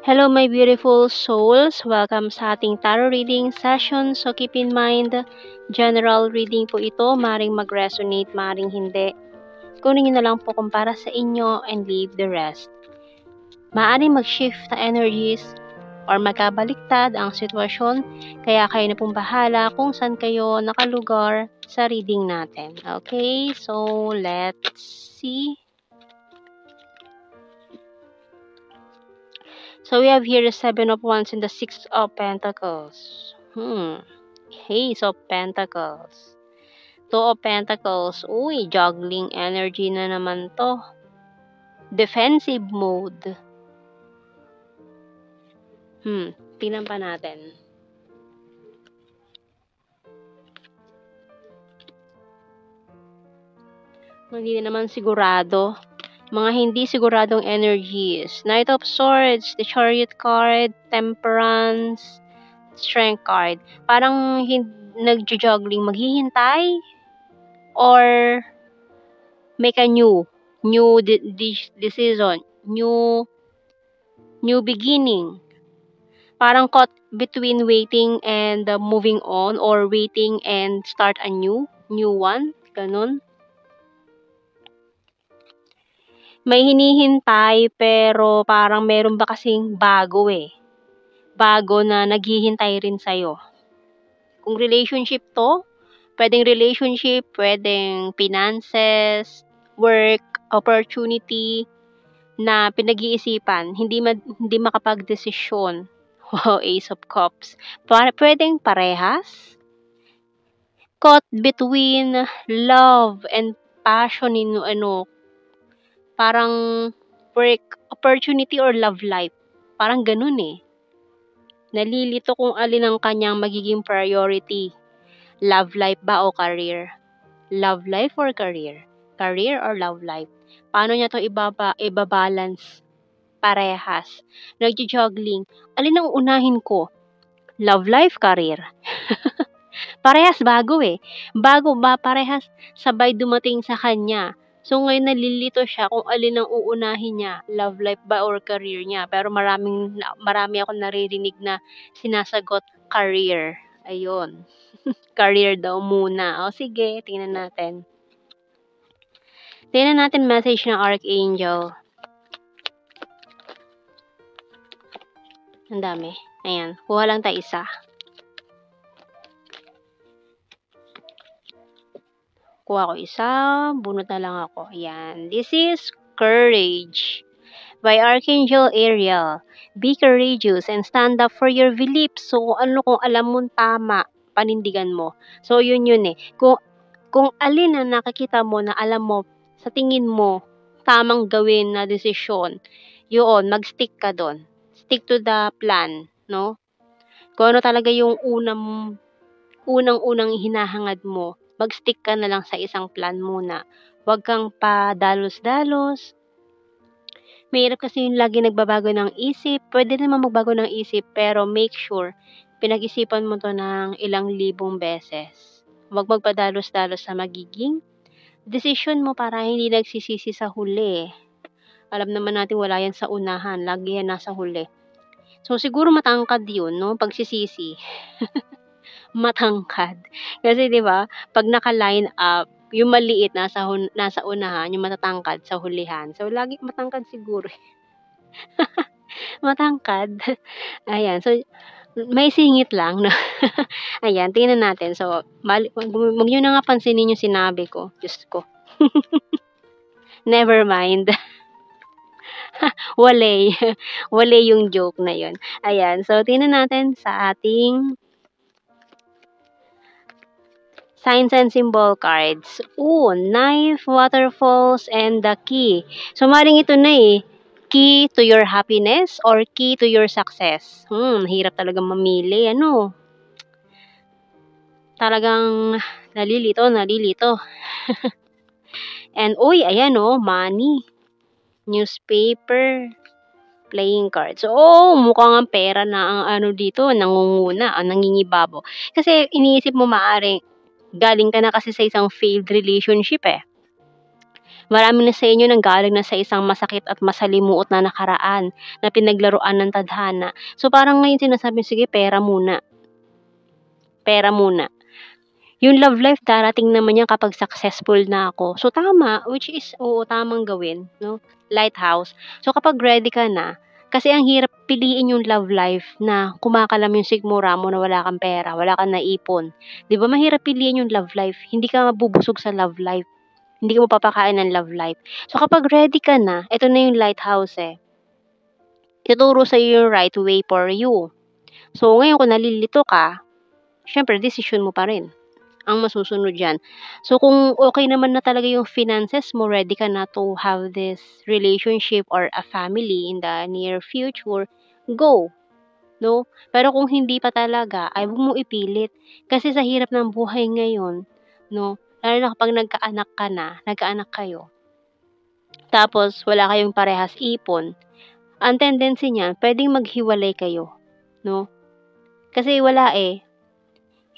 Hello my beautiful souls! Welcome sa ating tarot reading session. So keep in mind, general reading po ito. Maring mag-resonate, maring hindi. Kunin nyo na lang po kung para sa inyo and leave the rest. Maaring mag-shift na energies or magkabaliktad ang sitwasyon. Kaya kayo na pong bahala kung saan kayo nakalugar sa reading natin. Okay, so let's see. So we have here the Seven of Wands and the Six of Pentacles. Ace of Pentacles. Two of Pentacles. Uy, juggling energy na naman to. Defensive mode. Tingnan pa natin. Hindi na naman sigurado. Mga hindi siguradong energies. Knight of Swords, the Chariot card, Temperance, Strength card. Parang nagjo-juggling, maghihintay or make a new decision, new beginning. Parang caught between waiting and moving on, or waiting and start a new one, ganun. May hinihintay pero parang meron ba kasing bago bago na naghihintay rin sa'yo. Kung relationship to, pwedeng relationship, pwedeng finances, work, opportunity na pinag-iisipan, hindi makapag-desisyon. Wow, Ace of Cups. Pwedeng parehas. Caught between love and passion in parang work, opportunity, or love life. Parang ganun Nalilito kung alin ang kanyang magiging priority. Love life ba o career? Love life or career? Career or love life? Paano niya to ibabalance? Parehas. Nagjo-juggling. Alin ang unahin ko? Love life, career? Parehas bago Bago ba, parehas sabay dumating sa kanya. So ngayon nalilito siya kung alin ang uunahin niya, love life ba or career niya. Pero marami akong naririnig na sinasagot career. Ayun. Career daw muna. O sige, tingnan natin. Tingnan natin message ng Archangel. Ang dami. Ayan, kuha lang tayo isa. Kuha ko isa, bunot na lang ako. Ayan. This is Courage by Archangel Ariel. Be courageous and stand up for your beliefs. So, kung alam mo tama, panindigan mo. So, yun Kung alin na nakikita mo na alam mo, sa tingin mo, tamang gawin na desisyon, yun, mag-stick ka doon. Stick to the plan, no? Kung ano talaga yung unang-unang hinahangad mo, mag-stick ka na lang sa isang plan muna. Huwag kang padalos-dalos. Mahirap kasi yung lagi nagbabago ng isip. Pwede naman magbago ng isip, pero make sure, pinag-isipan mo to ng ilang libong beses. Huwag magpadalos-dalos sa magiging decision mo para hindi nagsisisi sa huli. Alam naman natin wala yan sa unahan. Lagi yan nasa huli. So, siguro matangkad yun, no? Pagsisisi. Matangkad. Kasi 'di ba, pag naka-line up, yung maliit nasa unahan, yung matatangkad sa hulihan. So lagi matangkad siguro. Matangkad. Ayan. So may singit lang na. Ayan, tingnan natin. So wag niyo na nga pansinin yung sinabi ko. Diyos ko. Never mind. Wale. Wale yung joke na yun. Ayan. So tingnan natin sa ating signs and symbol cards. Knife, waterfalls, and the key. So, maring ito na key to your happiness or key to your success. Hirap talaga mamili, Talagang nalilito. And, ayan money. Newspaper. Playing cards. So, mukhang ang pera na ang dito, nangunguna, nangingibabo. Kasi, iniisip mo galing ka na kasi sa isang failed relationship Marami na sa inyo nanggaling na sa isang masakit at masalimuot na nakaraan na pinaglaruan ng tadhana. So, parang ngayon sinasabi, sige, pera muna. Pera muna. Yung love life darating naman yan kapag successful na ako. So, tama, which is, oo, tamang gawin, no? Lighthouse. So, kapag ready ka na, kasi ang hirap piliin yung love life na kumakalam yung sigmura mo na wala kang pera, wala kang naipon. 'Di ba mahirap piliin yung love life? Hindi ka mabubusog sa love life. Hindi ka mapapakain ng love life. So, kapag ready ka na, ito na yung lighthouse eh. Ituturo sa'yo yung right way for you. So, ngayon kung nalilito ka, syempre, decision mo pa rin ang masusunod dyan. So, kung okay naman na talaga yung finances mo, ready ka na to have this relationship or a family in the near future, go. No? Pero kung hindi pa talaga, ay huwag mo ipilit. Kasi sa hirap ng buhay ngayon, no? Lalo na kapag nagkaanak kayo, tapos wala kayong parehas ipon, ang tendency niyan, pwedeng maghiwalay kayo. No? Kasi wala eh.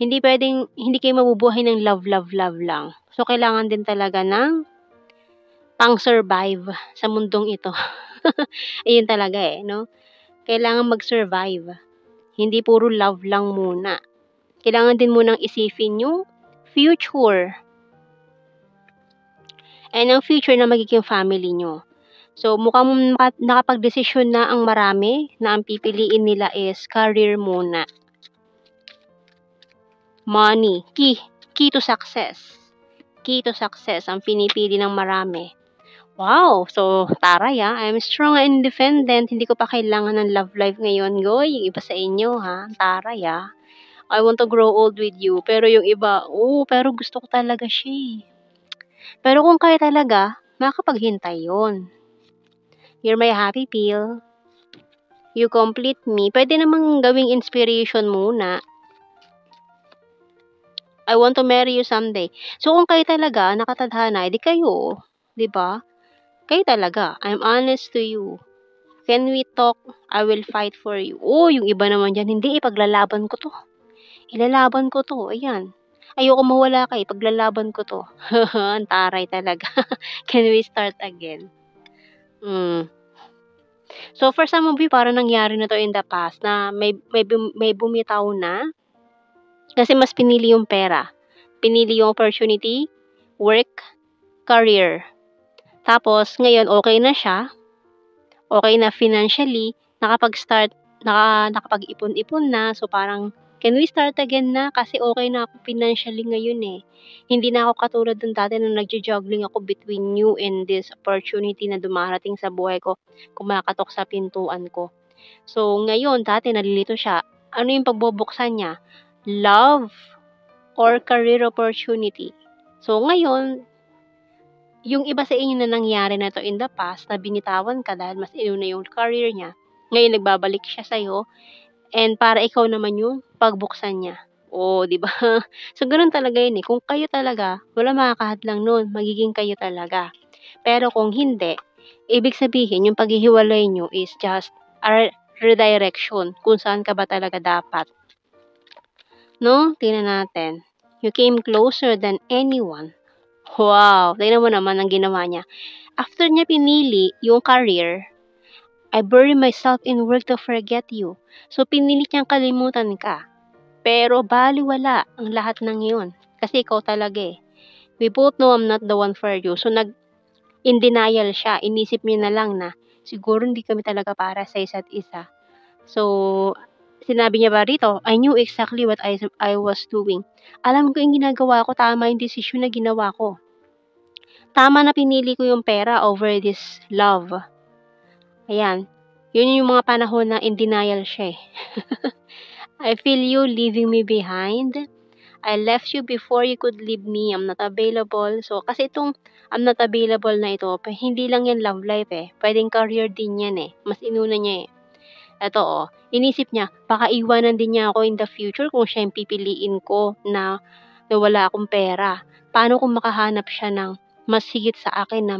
Hindi kayo mabubuhay ng love, love, love lang. So, kailangan din talaga ng pang-survive sa mundong ito. Ayun talaga eh, no? Kailangan mag-survive. Hindi puro love lang muna. Kailangan din munang isipin yung future. And ang future na magiging family nyo. So, mukhang nakapag-desisyon na ang marami na ang pipiliin nila is career muna. Money, key to success. Key to success ang pinipili ng marami. Wow! So, taray I'm strong and independent. Hindi ko pa kailangan ng love life ngayon. Goy, yung iba sa inyo taray I want to grow old with you. Pero yung iba, pero gusto ko talaga siya. Pero kung kaya talaga, makapaghintay yon. You're my happy pill. You complete me. Pwede namang gawing inspiration muna. I want to marry you someday. So, kung kayo talaga, nakatadhana, edi kayo. 'Di ba? Kayo talaga. I'm honest to you. Can we talk? I will fight for you. Yung iba naman dyan, hindi, ipaglalaban ko to. Ilalaban ko to. Ayan. Ayoko mawala ka, ipaglalaban ko to. Ang taray talaga. Can we start again? So, for some of you, parang nangyari na to in the past na may bumitaw na kasi mas pinili yung pera. Pinili yung opportunity, work, career. Tapos, ngayon, okay na siya. Okay na financially. Nakapag-start, nakapag-ipon-ipon na. So, parang, can we start again na? Kasi okay na ako financially ngayon eh. Hindi na ako katulad ng dati na nagja-juggling ako between you and this opportunity na dumarating sa buhay ko. Kumakatok sa pintuan ko. So, ngayon, dati nalilito siya. Ano yung pagbubuksan niya? Love or career opportunity. So, ngayon, yung iba sa inyo na nangyari na to in the past, na binitawan ka dahil mas inuna yung career niya, ngayon nagbabalik siya sa'yo, and para ikaw naman yung pagbuksan niya. Di ba? So, ganun talaga yun eh. Kung kayo talaga, wala makakahadlang nun, magiging kayo talaga. Pero kung hindi, ibig sabihin, yung paghihiwalay nyo is just a redirection kung saan ka ba talaga dapat. No? Tingnan natin. You came closer than anyone. Wow! Tingnan mo naman ang ginawa niya. After niya pinili yung career, I bury myself in work to forget you. So, pinili niyang kalimutan ka. Pero, baliwala ang lahat ng yun. Kasi ikaw talaga eh. We both know I'm not the one for you. So, in denial siya. Inisip niya na lang na, siguro hindi kami talaga para sa isa't isa. So, sinabi niya ba rito, I knew exactly what I was doing. Alam ko yung ginagawa ko, tama yung decision na ginawa ko. Tama na pinili ko yung pera over this love. Ayan. Yun yung mga panahon na in denial siya eh. I feel you leaving me behind. I left you before you could leave me. I'm not available. So, kasi itong I'm not available na ito, hindi lang yan love life eh. Pwedeng career din yan eh. Mas inuna niya eh. Ito inisip niya, baka iwanan din niya ako in the future kung siya yung pipiliin ko na wala akong pera. Paano kung makahanap siya ng mas higit sa akin na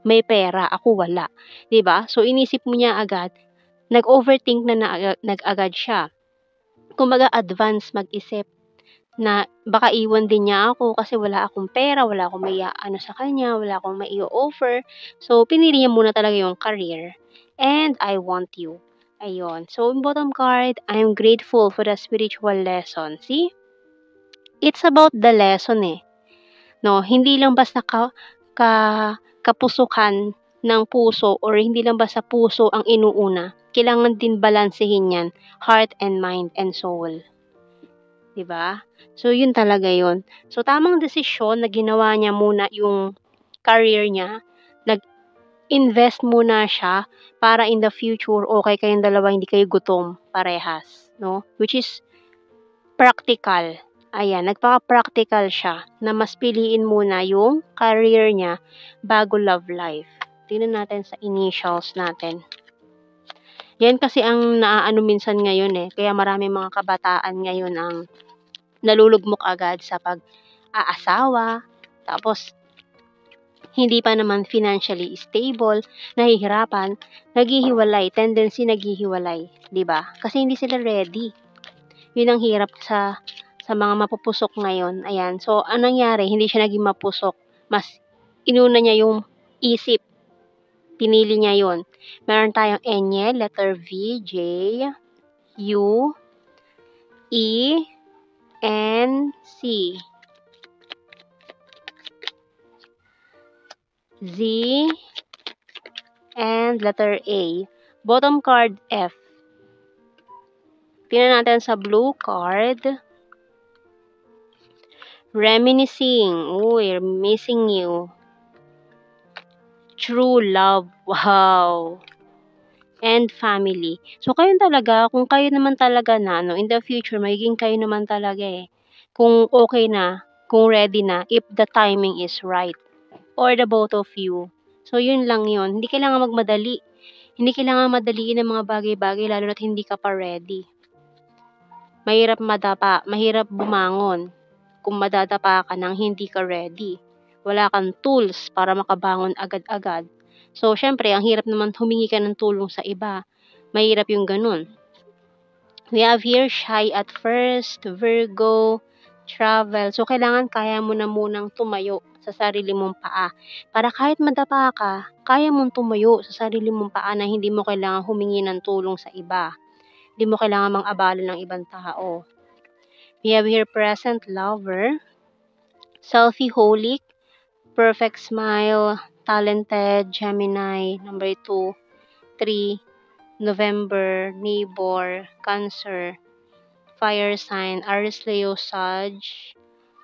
may pera, ako wala. 'Di ba? So, inisip mo niya agad, nag-overthink na nag-agad siya. Kumbaga, advance mag-isip. na baka iwan din niya ako kasi wala akong pera, wala akong mai-aano sa kanya, wala akong mai-o-offer. So, pinili niya muna talaga yung career. And I want you. Ayun. So, yung bottom card, I'm grateful for the spiritual lesson. See? It's about the lesson eh. No, hindi lang basta ka kapusukan ng puso or hindi lang basta puso ang inuuna. Kailangan din balansehin 'yan, heart and mind and soul. 'Di ba? So, yun talaga yun. So, tamang desisyon na ginawa niya muna yung career niya. Nag-invest muna siya para in the future, okay kayong dalawa, hindi kayo gutom parehas, no? Which is practical. Ayan, nagpaka-practical siya na mas piliin muna yung career niya bago love life. Tingnan natin sa initials natin. Yan kasi ang naaano minsan ngayon eh. Kaya maraming mga kabataan ngayon ang nalulugmok agad sa pag-aasawa. Tapos, hindi pa naman financially stable, nahihirapan, naghihiwalay, tendency naghihiwalay, 'di ba? Kasi hindi sila ready. 'Yun ang hirap sa mga mapupusok ngayon. Ayan. So, anong nangyari? Hindi siya naging mapusok. Mas inuna niya yung isip. Pinili niya 'yon. Meron tayong Enye, letter V, J, U, E, N, C. Z, and letter A. Bottom card, F. Tingnan natin sa blue card. Reminiscing. Uy, missing you. True love. Wow. And family. So, kayo talaga, kung kayo naman talaga na, no, in the future, magiging kayo naman talaga eh. Kung okay na, kung ready na, if the timing is right. Or the both of you. So, yun lang yun. Hindi kailangan magmadali. Hindi kailangan madaliin ang mga bagay-bagay lalo na't hindi ka pa ready. Mahirap madapa, mahirap bumangon kung madadapa ka nang hindi ka ready. Wala kang tools para makabangon agad-agad. So, syempre, ang hirap naman humingi ka ng tulong sa iba. Mahirap yung ganun. We have here shy at first, Virgo, travel. So, kailangan kaya mo na munang tumayo sa sarili mong paa. Para kahit madapa ka, kaya mong tumayo sa sarili mong paa na hindi mo kailangan humingi ng tulong sa iba. Hindi mo kailangan mang-abala ng ibang tao. We have here present lover, selfie-holic, perfect smile, talented, Gemini, number 2, 3, November, neighbor, Cancer, fire sign, Aries, Leo, Sag,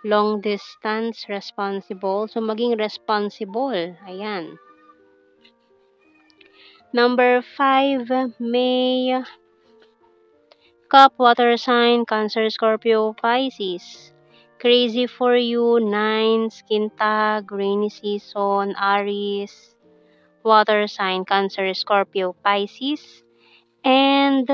long distance, responsible. So, maging responsible. Ayan. Number 5, May, Cup, water sign, Cancer, Scorpio, Pisces. Crazy for you, 9, skin tag, rainy season, Aries, water sign, Cancer, Scorpio, Pisces. And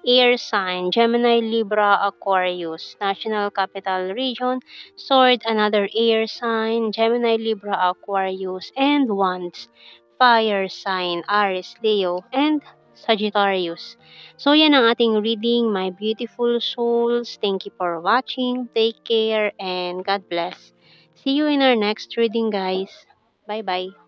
air sign, Gemini, Libra, Aquarius, National Capital Region, Sword, another air sign, Gemini, Libra, Aquarius, and Wands, fire sign, Aries, Leo, and Sagittarius. So, yan ang ating reading, my beautiful souls. Thank you for watching. Take care and God bless. See you in our next reading, guys. Bye-bye.